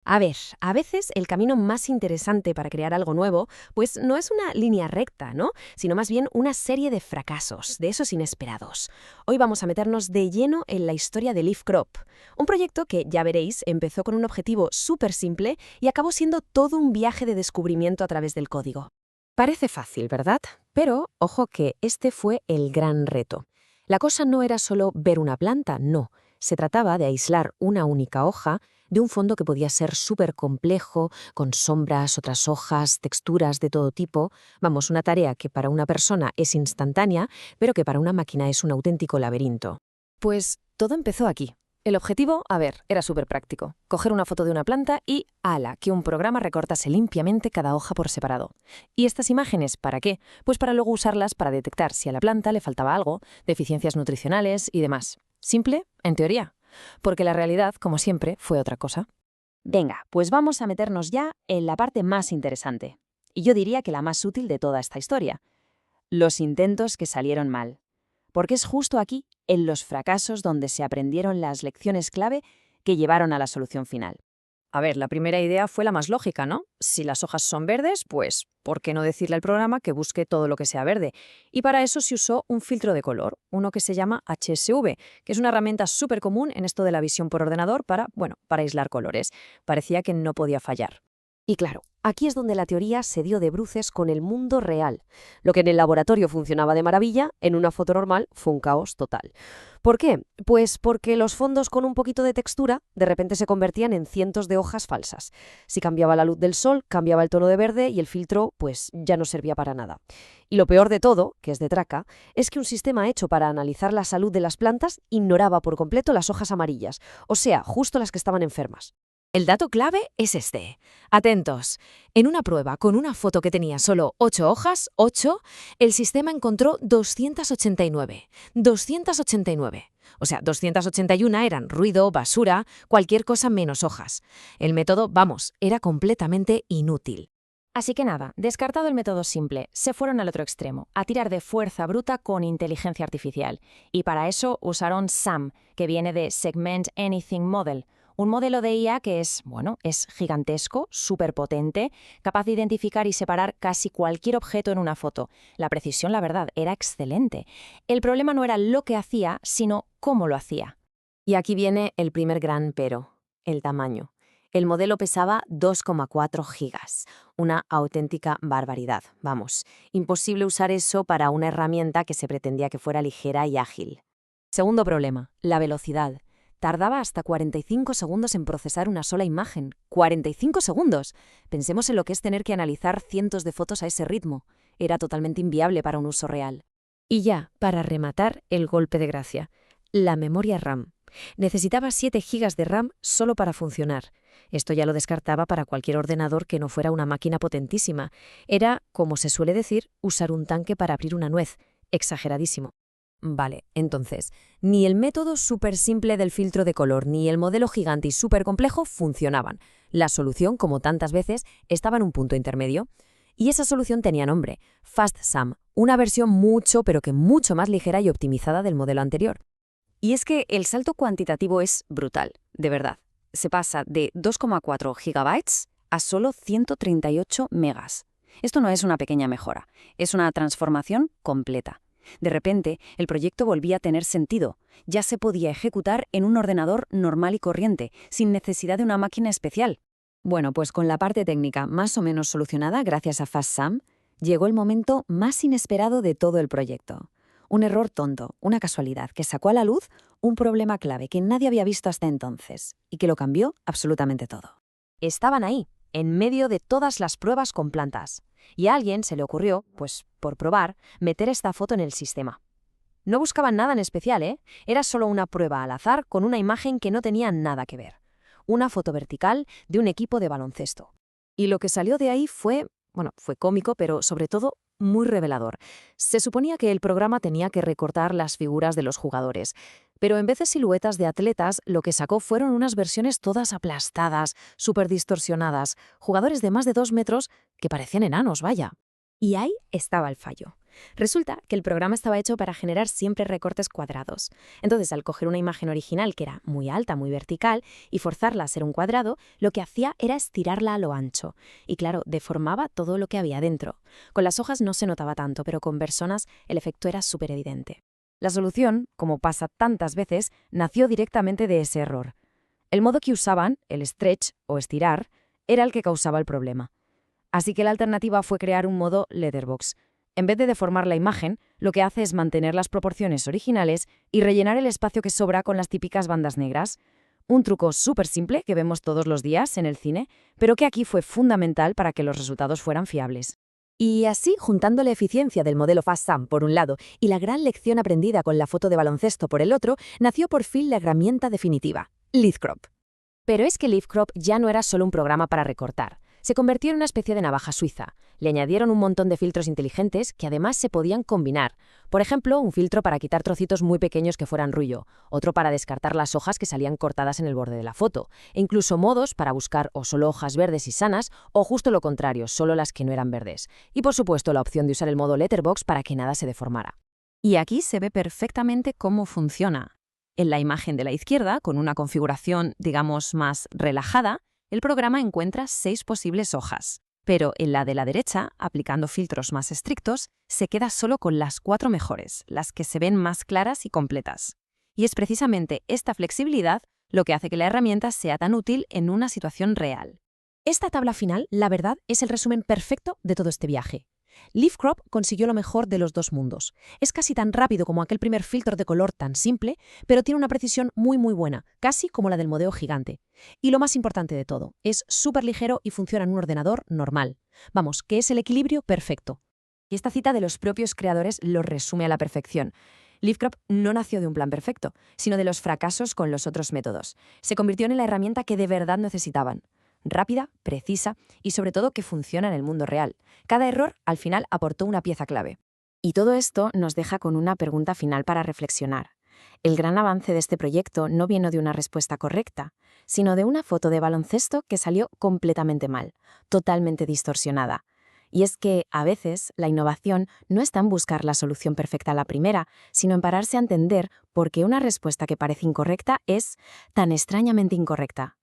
A ver, a veces el camino más interesante para crear algo nuevo, pues no es una línea recta, ¿no? Sino más bien una serie de fracasos, de esos inesperados. Hoy vamos a meternos de lleno en la historia de Leaf Crop, un proyecto que, ya veréis, empezó con un objetivo súper simple y acabó siendo todo un viaje de descubrimiento a través del código. Parece fácil, ¿verdad? Pero ojo que este fue el gran reto. La cosa no era solo ver una planta, no. Se trataba de aislar una única hoja de un fondo que podía ser súper complejo, con sombras, otras hojas, texturas de todo tipo. Vamos, una tarea que para una persona es instantánea, pero que para una máquina es un auténtico laberinto. Pues todo empezó aquí. El objetivo, era súper práctico. Coger una foto de una planta y ¡ala! Que un programa recortase limpiamente cada hoja por separado. ¿Y estas imágenes para qué? Pues para luego usarlas para detectar si a la planta le faltaba algo, deficiencias nutricionales y demás. Simple, en teoría. Porque la realidad, como siempre, fue otra cosa. Venga, pues vamos a meternos ya en la parte más interesante. Y yo diría que la más útil de toda esta historia. Los intentos que salieron mal. Porque es justo aquí, en los fracasos, donde se aprendieron las lecciones clave que llevaron a la solución final. A ver, la primera idea fue la más lógica, ¿no? Si las hojas son verdes, pues, ¿por qué no decirle al programa que busque todo lo que sea verde? Y para eso se usó un filtro de color, uno que se llama HSV, que es una herramienta súper común en esto de la visión por ordenador para aislar colores. Parecía que no podía fallar. Y claro, aquí es donde la teoría se dio de bruces con el mundo real. Lo que en el laboratorio funcionaba de maravilla, en una foto normal fue un caos total. ¿Por qué? Pues porque los fondos con un poquito de textura de repente se convertían en cientos de hojas falsas. Si cambiaba la luz del sol, cambiaba el tono de verde y el filtro pues ya no servía para nada. Y lo peor de todo, que es de traca, es que un sistema hecho para analizar la salud de las plantas ignoraba por completo las hojas amarillas, o sea, justo las que estaban enfermas. El dato clave es este. Atentos. En una prueba con una foto que tenía solo 8 hojas, 8, el sistema encontró 289. 289. O sea, 281 eran ruido, basura, cualquier cosa menos hojas. El método, vamos, era completamente inútil. Así que nada, descartado el método simple, se fueron al otro extremo, a tirar de fuerza bruta con inteligencia artificial. Y para eso usaron SAM, que viene de Segment Anything Model, un modelo de IA que es gigantesco, súper potente, capaz de identificar y separar casi cualquier objeto en una foto. La precisión, la verdad, era excelente. El problema no era lo que hacía, sino cómo lo hacía. Y aquí viene el primer gran pero, el tamaño. El modelo pesaba 2,4 gigas, una auténtica barbaridad. Vamos, imposible usar eso para una herramienta que se pretendía que fuera ligera y ágil. Segundo problema, la velocidad. Tardaba hasta 45 segundos en procesar una sola imagen. ¡45 segundos! Pensemos en lo que es tener que analizar cientos de fotos a ese ritmo. Era totalmente inviable para un uso real. Y ya, para rematar, el golpe de gracia. La memoria RAM. Necesitaba 7 gigas de RAM solo para funcionar. Esto ya lo descartaba para cualquier ordenador que no fuera una máquina potentísima. Era, como se suele decir, usar un tanque para abrir una nuez. Exageradísimo. Vale, entonces, ni el método súper simple del filtro de color ni el modelo gigante y súper complejo funcionaban. La solución, como tantas veces, estaba en un punto intermedio. Y esa solución tenía nombre, FastSAM, una versión mucho más ligera y optimizada del modelo anterior. Y es que el salto cuantitativo es brutal, de verdad. Se pasa de 2,4 gigabytes a solo 138 megas. Esto no es una pequeña mejora, es una transformación completa. De repente, el proyecto volvía a tener sentido. Ya se podía ejecutar en un ordenador normal y corriente, sin necesidad de una máquina especial. Bueno, pues con la parte técnica más o menos solucionada gracias a FastSAM, llegó el momento más inesperado de todo el proyecto. Un error tonto, una casualidad, que sacó a la luz un problema clave que nadie había visto hasta entonces y que lo cambió absolutamente todo. Estaban ahí, en medio de todas las pruebas con plantas. Y a alguien se le ocurrió, pues por probar, meter esta foto en el sistema. No buscaban nada en especial, ¿eh? Era solo una prueba al azar con una imagen que no tenía nada que ver. Una foto vertical de un equipo de baloncesto. Y lo que salió de ahí fue cómico, pero sobre todo muy revelador. Se suponía que el programa tenía que recortar las figuras de los jugadores, pero en vez de siluetas de atletas, lo que sacó fueron unas versiones todas aplastadas, súper distorsionadas, jugadores de más de 2 metros que parecían enanos, vaya. Y ahí estaba el fallo. Resulta que el programa estaba hecho para generar siempre recortes cuadrados. Entonces, al coger una imagen original que era muy alta, muy vertical, y forzarla a ser un cuadrado, lo que hacía era estirarla a lo ancho. Y claro, deformaba todo lo que había dentro. Con las hojas no se notaba tanto, pero con personas el efecto era súper evidente. La solución, como pasa tantas veces, nació directamente de ese error. El modo que usaban, el stretch o estirar, era el que causaba el problema. Así que la alternativa fue crear un modo letterbox. En vez de deformar la imagen, lo que hace es mantener las proporciones originales y rellenar el espacio que sobra con las típicas bandas negras. Un truco súper simple que vemos todos los días en el cine, pero que aquí fue fundamental para que los resultados fueran fiables. Y así, juntando la eficiencia del modelo FastSam por un lado y la gran lección aprendida con la foto de baloncesto por el otro, nació por fin la herramienta definitiva, LeafCrop. Pero es que LeafCrop ya no era solo un programa para recortar. Se convirtió en una especie de navaja suiza. Le añadieron un montón de filtros inteligentes que además se podían combinar. Por ejemplo, un filtro para quitar trocitos muy pequeños que fueran rollo, otro para descartar las hojas que salían cortadas en el borde de la foto, e incluso modos para buscar o solo hojas verdes y sanas o justo lo contrario, solo las que no eran verdes. Y por supuesto la opción de usar el modo letterbox para que nada se deformara. Y aquí se ve perfectamente cómo funciona. En la imagen de la izquierda, con una configuración, digamos, más relajada, el programa encuentra 6 posibles hojas. Pero en la de la derecha, aplicando filtros más estrictos, se queda solo con las 4 mejores, las que se ven más claras y completas. Y es precisamente esta flexibilidad lo que hace que la herramienta sea tan útil en una situación real. Esta tabla final, la verdad, es el resumen perfecto de todo este viaje. LeafCrop consiguió lo mejor de los dos mundos. Es casi tan rápido como aquel primer filtro de color tan simple, pero tiene una precisión muy buena, casi como la del modelo gigante. Y lo más importante de todo, es súper ligero y funciona en un ordenador normal. Vamos, que es el equilibrio perfecto. Y esta cita de los propios creadores lo resume a la perfección. LeafCrop no nació de un plan perfecto, sino de los fracasos con los otros métodos. Se convirtió en la herramienta que de verdad necesitaban. Rápida, precisa y sobre todo que funciona en el mundo real. Cada error al final aportó una pieza clave. Y todo esto nos deja con una pregunta final para reflexionar. El gran avance de este proyecto no vino de una respuesta correcta, sino de una foto de baloncesto que salió completamente mal, totalmente distorsionada. Y es que, a veces, la innovación no está en buscar la solución perfecta a la primera, sino en pararse a entender por qué una respuesta que parece incorrecta es tan extrañamente incorrecta.